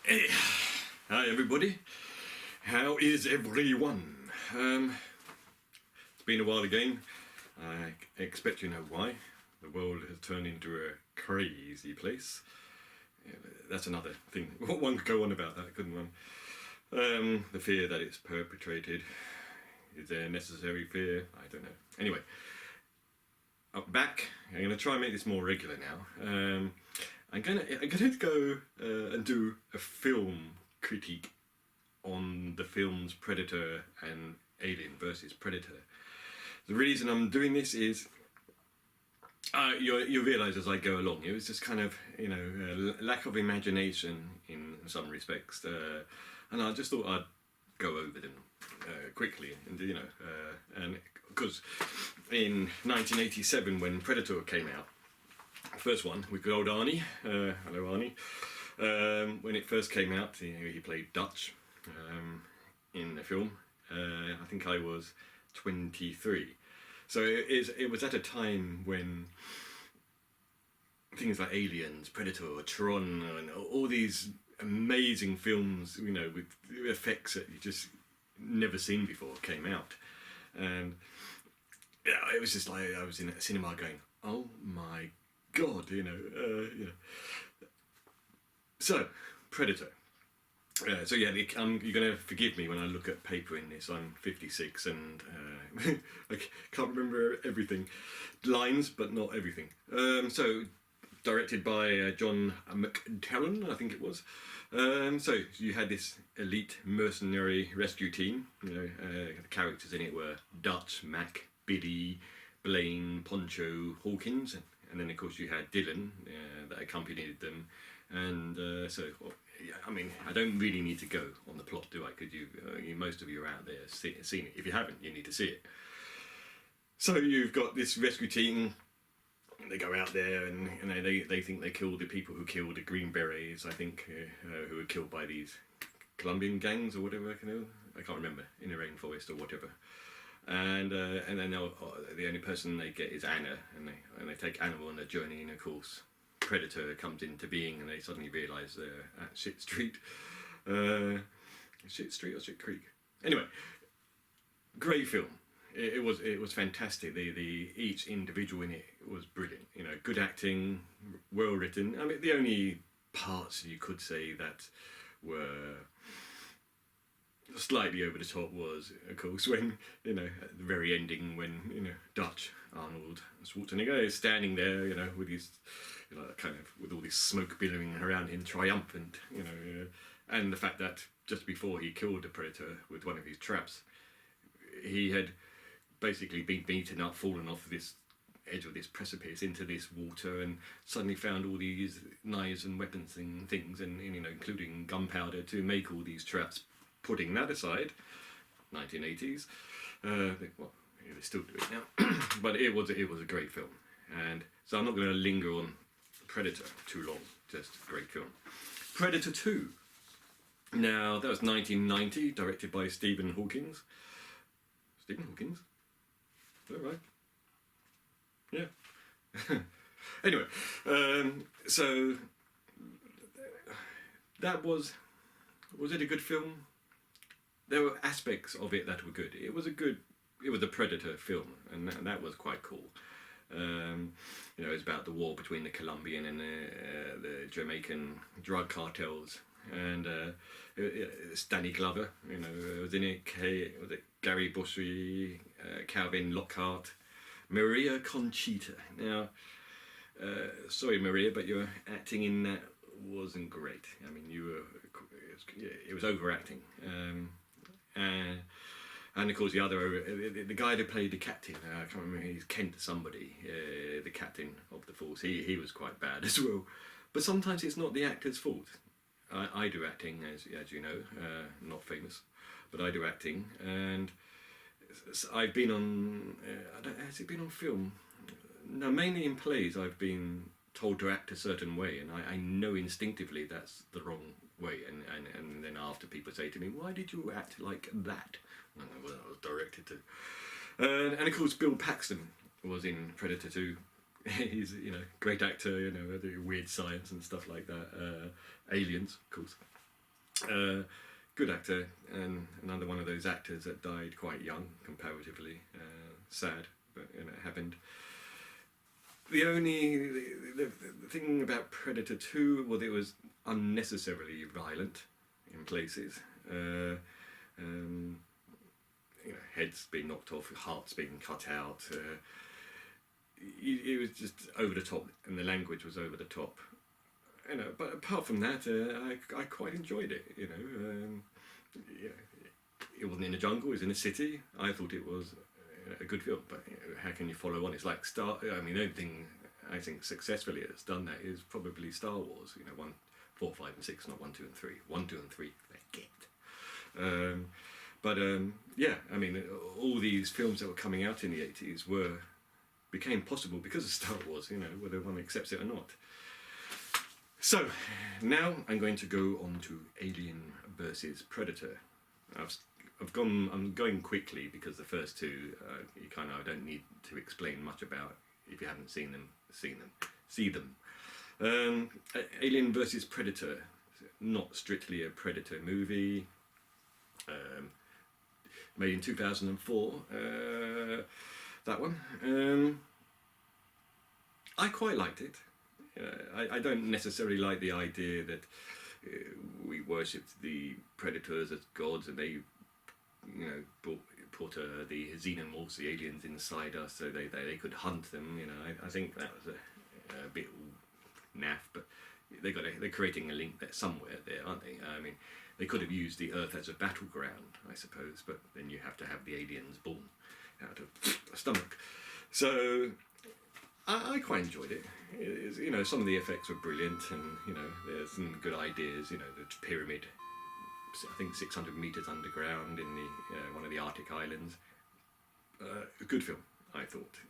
Hey, hi everybody. How is everyone? It's been a while again. I expect you know why. The world has turned into a crazy place. Yeah, that's another thing. One could go on about that, couldn't one? The fear that it's perpetrated. Is there necessary fear? I don't know. Anyway, up back. I'm going to try and make this more regular now. I'm gonna go and do a film critique on the films Predator and Alien versus Predator. The reason I'm doing this is you'll realise as I go along, it was just kind of lack of imagination in some respects, and I just thought I'd go over them quickly, and and because in 1987 when Predator came out. First one with good old Arnie. Hello Arnie. When it first came out, he played Dutch in the film. I think I was 23. So it was at a time when things like Aliens, Predator, Tron, and all these amazing films, with effects that you just never seen before came out. And yeah, it was just like I was in a cinema going, oh my God, So, Predator. So yeah, you're going to forgive me when I look at paper in this. I'm 56 and I can't remember everything. Lines, but not everything. So, directed by John McTernan, I think it was. So, you had this elite mercenary rescue team. The characters in it were Dutch, Mac, Biddy, Blaine, Poncho, Hawkins, and then of course you had Dylan that accompanied them, and I don't really need to go on the plot, do I? Because most of you are out there seen it. If you haven't, you need to see it. So you've got this rescue team. They go out there and they think they killed the people who killed the Green Berets. I think who were killed by these Colombian gangs or whatever. I can't remember, in the rainforest or whatever. And then the only person they get is Anna, and they take Anna on a journey, and of course Predator comes into being, and they suddenly realise they're at Shit Street. Shit Street or Shit Creek? Anyway, great film. It was fantastic. The each individual in it was brilliant. Good acting, well written. I mean, the only parts you could say that were slightly over the top was, of course, when at the very ending, when Dutch Arnold Schwarzenegger is standing there, with his kind of with all this smoke billowing around him, triumphant, and the fact that just before he killed the Predator with one of his traps, he had basically been beaten up, fallen off this edge of this precipice into this water, and suddenly found all these knives and weapons and things, and including gunpowder to make all these traps. Putting that aside, 1980s, they still do it now, but it was a great film, and so I'm not going to linger on Predator too long. Just a great film. Predator 2. Now that was 1990, directed by Stephen Hawkins. Stephen Hawkins? Is that right? Yeah. Anyway, so that was it a good film? There were aspects of it that were good. It was a Predator film, and that was quite cool. It was about the war between the Colombian and the Jamaican drug cartels, and Stanley Glover, was in it. Was it Gary Busey, Calvin Lockhart, Maria Conchita. Now, sorry Maria, but your acting in that wasn't great. I mean, it was overacting. And of course the guy that played the captain, I can't remember, he's Kent somebody, the captain of the force, he was quite bad as well. But sometimes it's not the actor's fault. I do acting, as you know, not famous, but I do acting, and I've been on, has it been on film? No, mainly in plays I've been told to act a certain way, and I know instinctively that's the wrong way, and then after people say to me, why did you act like that? And I was directed to. And of course Bill Paxton was in Predator 2. He's great actor, the weird science and stuff like that. Aliens, of course. Good actor, and another one of those actors that died quite young, comparatively. Sad, but it happened. The only the thing about Predator 2 was it was unnecessarily violent in places. Um, heads being knocked off, hearts being cut out. It was just over the top, and the language was over the top. But apart from that, I quite enjoyed it. It wasn't in the jungle; it was in a city. I thought it was a good film, but how can you follow on? It's like Star. I mean, the only thing I think successfully that's done that is probably Star Wars. 1, 4, 5, and 6, not 1, 2, and 3. 1, 2, and 3, they get. Yeah, I mean, all these films that were coming out in the 80s became possible because of Star Wars. Whether one accepts it or not. So now I'm going to go on to Alien versus Predator. I'm going quickly because the first two I don't need to explain much about. If you haven't seen them, see them. Alien versus Predator, not strictly a Predator movie. Made in 2004. That one. I quite liked it. I don't necessarily like the idea that we worshipped the predators as gods, and they, put the xenomorphs, the aliens, inside us so they could hunt them. I think that was a bit naff, but they're creating a link there somewhere there, aren't they? I mean, they could have used the Earth as a battleground, I suppose, but then you have to have the aliens born out of a stomach. So I quite enjoyed it. Some of the effects were brilliant, and there's some good ideas. The pyramid, I think 600 meters underground in the one of the Arctic islands. A good film, I thought.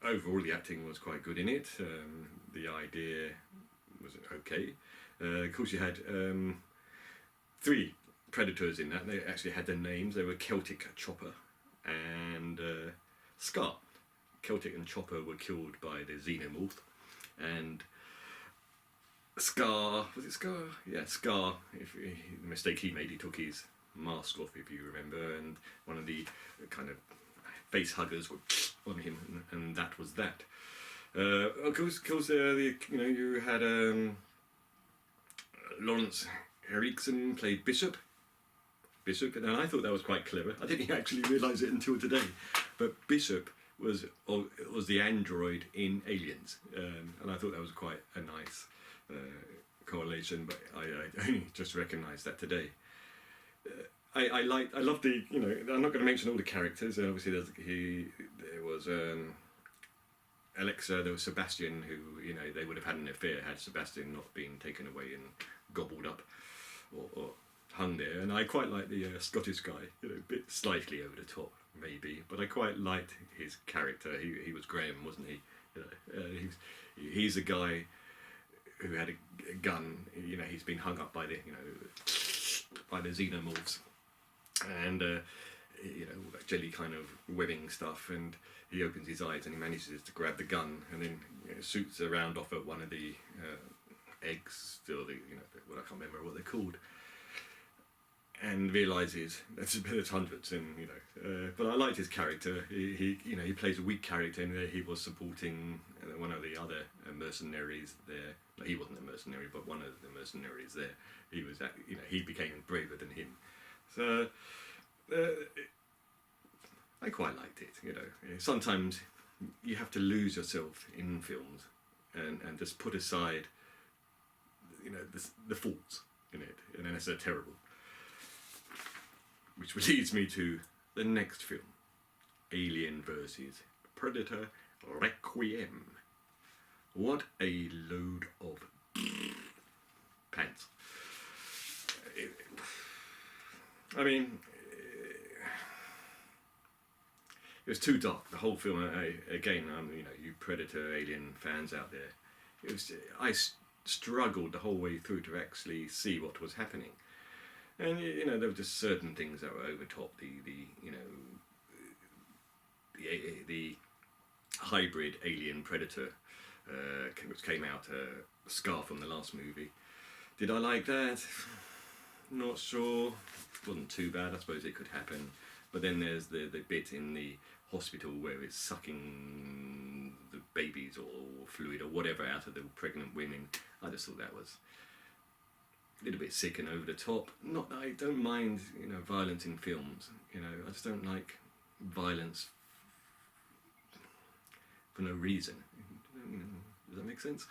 Overall, the acting was quite good in it. The idea was okay. Of course, you had 3 predators in that. They actually had their names. They were Celtic, Chopper, and Scar. Celtic and Chopper were killed by the xenomorph, and Scar, was it Scar? Yeah, Scar. The mistake he made, he took his mask off, if you remember, and one of the kind of face huggers were on him, and that was that. Of course, you had Lawrence Henriksen played Bishop, and I thought that was quite clever. I didn't actually realise it until today, but Bishop was the android in Aliens, and I thought that was quite a nice correlation. But I only just recognised that today. I love the I'm not going to mention all the characters. Obviously, there was Alexa, there was Sebastian, who they would have had an affair had Sebastian not been taken away and gobbled up or hung there. And I quite like the Scottish guy, a bit slightly over the top maybe, but I quite liked his character. He was Graham, wasn't he? He's a guy who had a gun. He's been hung up by the by the xenomorphs, and all that jelly kind of webbing stuff, and he opens his eyes and he manages to grab the gun, and then shoots a round off at one of the eggs, still I can't remember what they're called, and realises there's hundreds, and but I liked his character. He plays a weak character, and he was supporting one of the other mercenaries there. No, he wasn't a mercenary, but one of the mercenaries there. He was, he became braver than him. So I quite liked it. Sometimes you have to lose yourself in films, and just put aside, the faults in it, and then it's terrible. Which leads me to the next film, Alien versus Predator Requiem. What a load of pants. I mean, it was too dark. The whole film, again, you Predator Alien fans out there, I struggled the whole way through to actually see what was happening. And there were just certain things that were over top. The hybrid alien predator, which came out, Scar from the last movie. Did I like that? Not sure. Wasn't too bad. I suppose it could happen. But then there's the bit in the hospital where it's sucking the babies or fluid or whatever out of the pregnant women. I just thought that was a little bit sick and over the top. Not, I don't mind, violence in films. I just don't like violence for no reason. Does that make sense?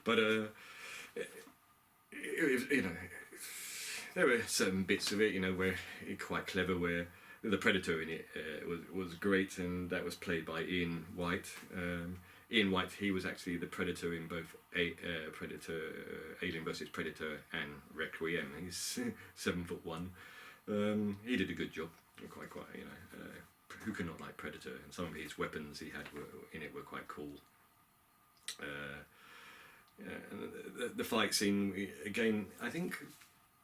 But there were certain bits of it, where it's quite clever, where the Predator in it was great, and that was played by Ian White. Ian White, he was actually the Predator in both Predator, Alien vs Predator and Requiem. He's 7'1". He did a good job, quite. Who can not like Predator? And some of his weapons he had were quite cool. And the fight scene again, I think.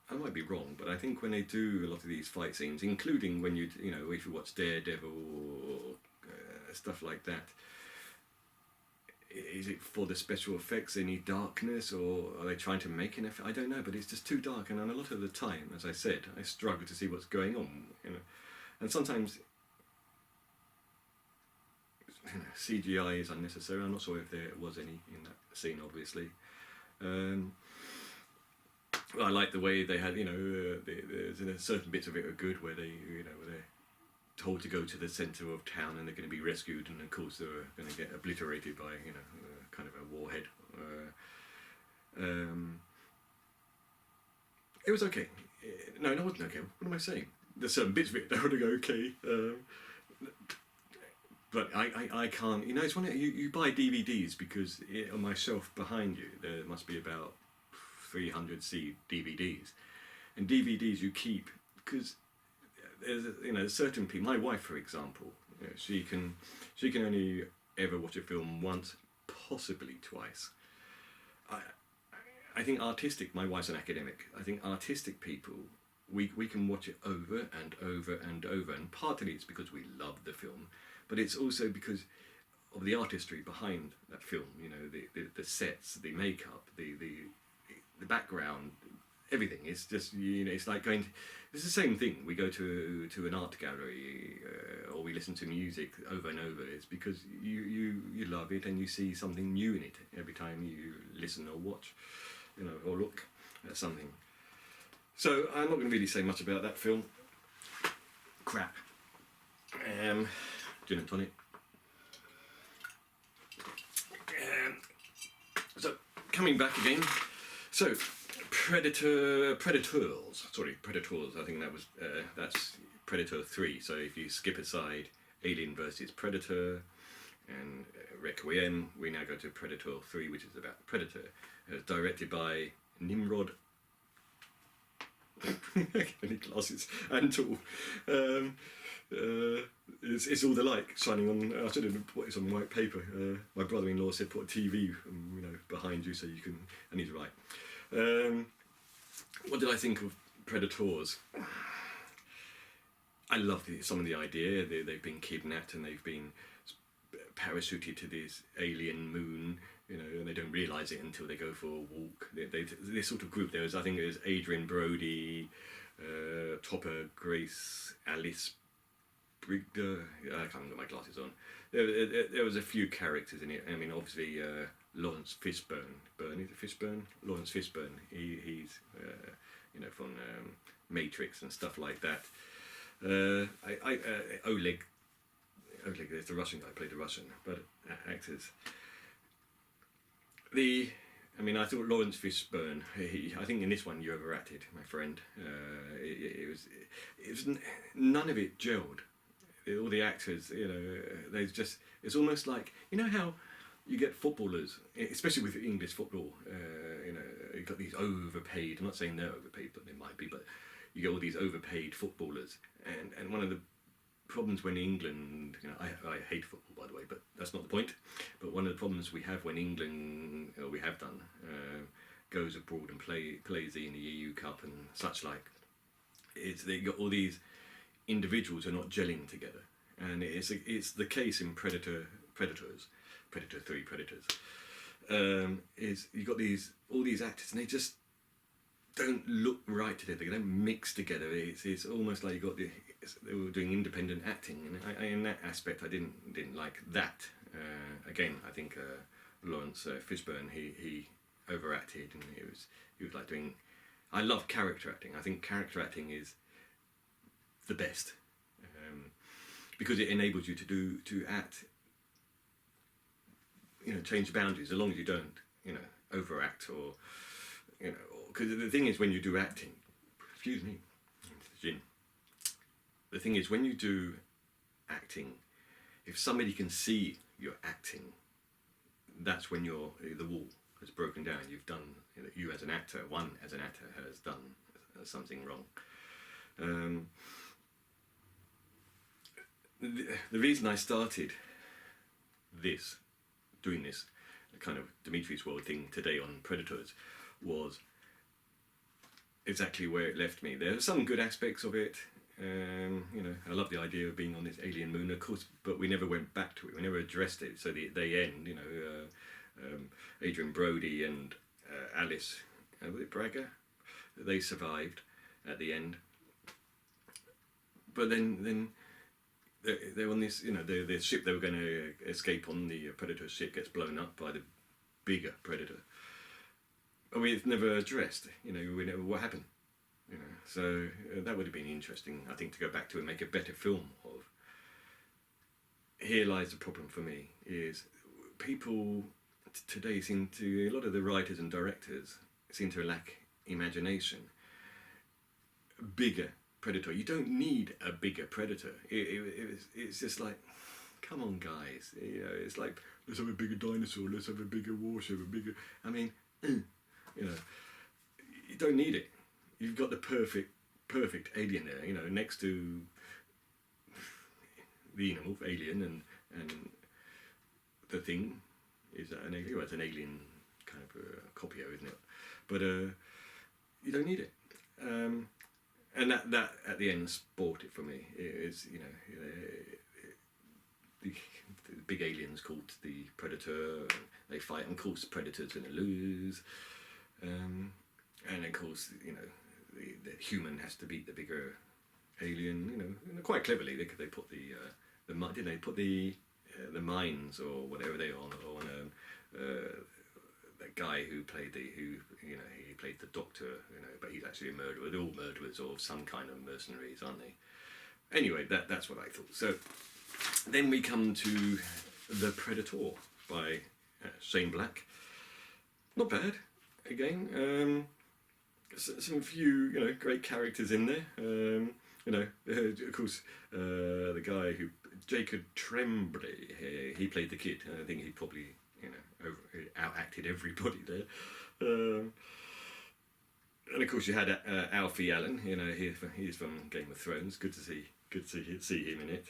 I might be wrong, but I think when they do a lot of these fight scenes, including when if you watch Daredevil or stuff like that, is it for the special effects, any darkness, or are they trying to make an effect? I don't know, but it's just too dark, and a lot of the time, as I said, I struggle to see what's going on, and sometimes CGI is unnecessary. I'm not sure if there was any in that scene, obviously. I like the way they had, there's certain bits of it are good where where they're told to go to the centre of town and they're going to be rescued, and of course they're going to get obliterated by, kind of a warhead. It was okay. No, it wasn't okay. What am I saying? There's certain bits of it that would go okay. But I can't, it's one of, you buy DVDs because on my shelf behind you there must be about 300 DVDs, and DVDs you keep because there's certain people. My wife, for example, she can only ever watch a film once, possibly twice. I think my wife's an academic. I think artistic people, we can watch it over and over and over, and partly it's because we love the film, but it's also because of the artistry behind that film. The sets, the makeup, the background, everything. It's just it's like going. It's the same thing. We go to an art gallery or we listen to music over and over. It's because you love it and you see something new in it every time you listen or watch, or look at something. So I'm not going to really say much about that film. Crap. Gin and tonic. So coming back again. So, Predators. I think that's Predator 3. So if you skip aside Alien vs Predator and Requiem, we now go to Predator 3, which is about Predator. Directed by Nimrod. Any glasses and all. It's all the light shining on. I should have put this on white paper. My brother-in-law said put a TV, behind you so you can. And he's right. What did I think of Predators? I love some of the idea. They've been kidnapped and they've been parachuted to this alien moon, and they don't realise it until they go for a walk. This sort of group. I think it was Adrian Brody, Topper Grace, Alice Brigder. I can't get my glasses on. There was a few characters in it. I mean, obviously Lawrence Fishburne. Is it Fishburne? Lawrence Fishburne. He's from Matrix and stuff like that. Oleg. There's the Russian guy. Played the Russian, but actors. I thought Lawrence Fishburne. I think in this one you overacted, my friend. It was none of it gelled. All the actors, it's almost like how you get footballers, especially with English football. You've got these overpaid. I'm not saying they're overpaid, but they might be. But you get all these overpaid footballers, and one of the problems when England, I hate football by the way, but that's not the point. But one of the problems we have when England, or we have done, goes abroad and plays in the EU Cup and such like, is they got all these individuals are not gelling together, and it's the case in Predator 3 Predators. Is you got all these actors and they just don't look right together. They don't mix together. It's almost like they were doing independent acting, and in that aspect, I didn't like that. Again, I think Lawrence Fishburne, he overacted, and he was like doing. I love character acting. I think character acting is the best, because it enables you to act. Change boundaries, as long as you don't, overact or, because the thing is when you do acting, excuse me, gin. The thing is when you do acting, if somebody can see you're acting, that's when the wall has broken down. You've done, you as an actor, has done something wrong. The reason I started doing this kind of Demetri'S World thing today on Predators was exactly where it left me. There are some good aspects of it. I love the idea of being on this alien moon, of course, but we never went back to it. We never addressed it. So they end. Adrian Brody and Alice, was it Braga? They survived at the end. But then they're on this, the ship they were going to escape on, the Predator ship gets blown up by the bigger Predator. And it's never addressed, we never, what happened? So that would have been interesting, I think, to go back to and make a better film of. Here lies the problem for me, is people today a lot of the writers and directors seem to lack imagination. Bigger Predator. You don't need a bigger Predator. It's just like, come on, guys. It's like, let's have a bigger dinosaur. Let's have a bigger warship. You don't need it. You've got the perfect alien there. Next to the alien and the Thing is an alien. Well, it's an alien kind of copio, isn't it? But you don't need it. And that at the end spoiled it for me. It is, the big aliens called the Predator. They fight, and of course, Predator's going to lose. And of course, the human has to beat the bigger alien. And quite cleverly, they put didn't they put the mines or whatever they are on that guy who played he played the Doctor, but he's actually a murderer. They're all murderers or some kind of mercenaries, aren't they? Anyway, that's what I thought. So then we come to The Predator by Shane Black. Not bad, again. Some few, great characters in there. Of course, the guy who, Jacob Tremblay, he played the kid. I think he probably, out-acted everybody there. And of course you had Alfie Allen, he's from Game of Thrones. Good to see him in it.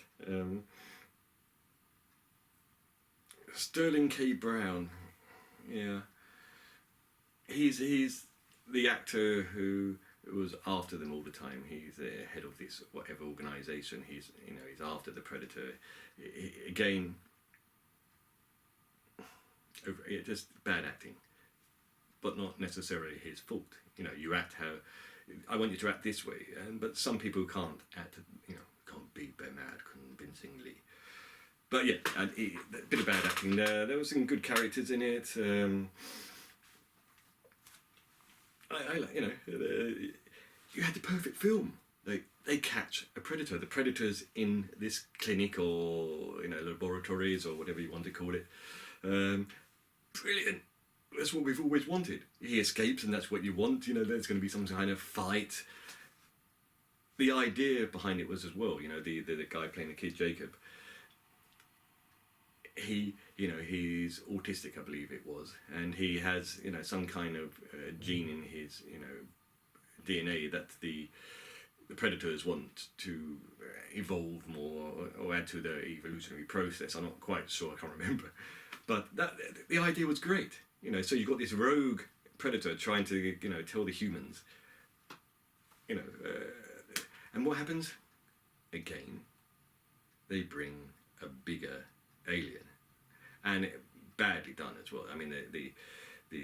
Sterling K. Brown, yeah, he's the actor who was after them all the time. He's the head of this whatever organisation. He's after the Predator. Again, just bad acting, but not necessarily his fault. You act how I want you to act this way, but some people can't act. Can't be mad convincingly. But yeah, a bit of bad acting there. There were some good characters in it. You had the perfect film. They catch a predator. The predator's in this clinic or laboratories or whatever you want to call it. Brilliant. That's what we've always wanted. He escapes, and that's what you want. There's going to be some kind of fight. The idea behind it was as well. The guy playing the kid, Jacob. He's autistic, I believe it was, and he has some kind of gene in his DNA that the predators want to evolve more or add to the evolutionary process. I'm not quite sure, I can't remember, but the idea was great. So you've got this rogue predator trying to tell the humans, and what happens? Again, they bring a bigger alien, and badly done as well. I mean, the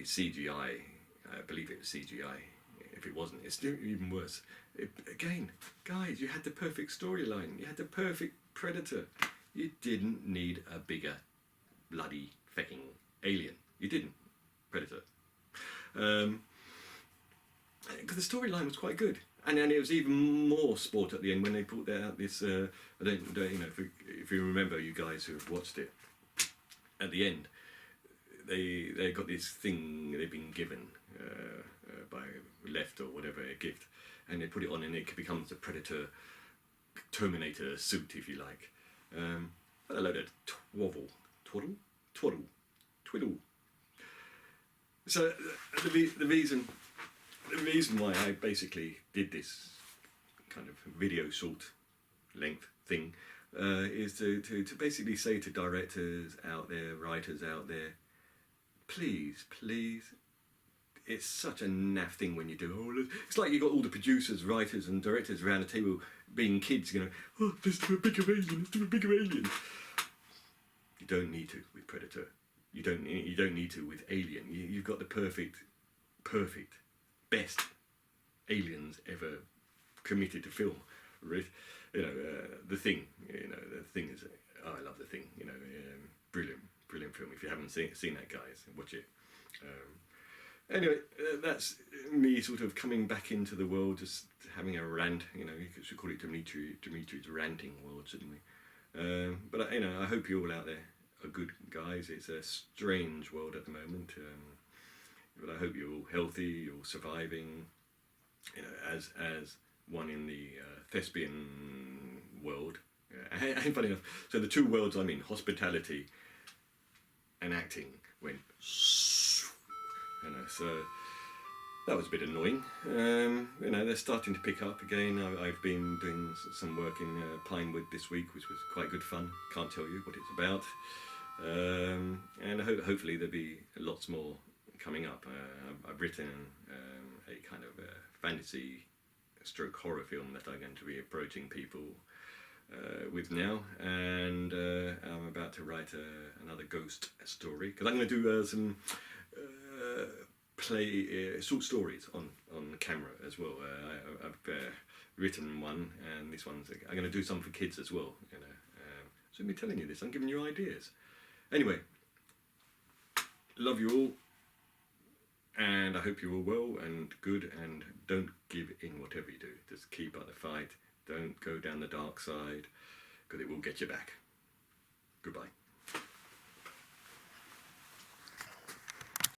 CGI, I believe it was CGI, if it wasn't, it's still even worse. Again, guys, you had the perfect storyline. You had the perfect Predator. You didn't need a bigger bloody fecking alien. You didn't. Predator. Because the storyline was quite good. And then it was even more sport at the end when they brought out this. I don't you know, if you remember, you guys who have watched it, at the end, they got this thing they've been given by left or whatever, a gift, and they put it on, and it becomes the Predator Terminator suit, if you like. A load of twaddle. So the reason why I basically did this kind of video short length thing is to basically say to directors out there, writers out there, please, it's such a naff thing when you do, it's like you got all the producers, writers and directors around the table being kids, you know, oh, let's do a bigger alien. You don't need to with Predator. You don't need to with Alien. You've got the perfect, best aliens ever committed to film. You know, The Thing. You know, The Thing is, I love The Thing. You know, brilliant film. If you haven't seen that, guys, watch it. Anyway, that's me sort of coming back into the world, just having a rant. You know, you should call it Demetri'S ranting world, shouldn't we? But you know, I hope you all out there are good, guys. It's a strange world at the moment, but I hope you're all healthy, you're all surviving. You know, as one in the thespian world. And funny enough, so the two worlds I'm in, hospitality and acting, went. You know, so that was a bit annoying. You know, they're starting to pick up again. I've been doing some work in Pinewood this week, which was quite good fun. Can't tell you what it's about. And hopefully there'll be lots more coming up. I've written a kind of fantasy stroke horror film that I'm going to be approaching people with now, and I'm about to write another ghost story, because I'm going to do some short stories on camera as well. I've written one, and this one's, I'm going to do some for kids as well, you know. So I'm telling you this, I'm giving you ideas. Anyway, love you all, and I hope you're all well and good, and don't give in whatever you do. Just keep up the fight. Don't go down the dark side, because it will get you back. Goodbye.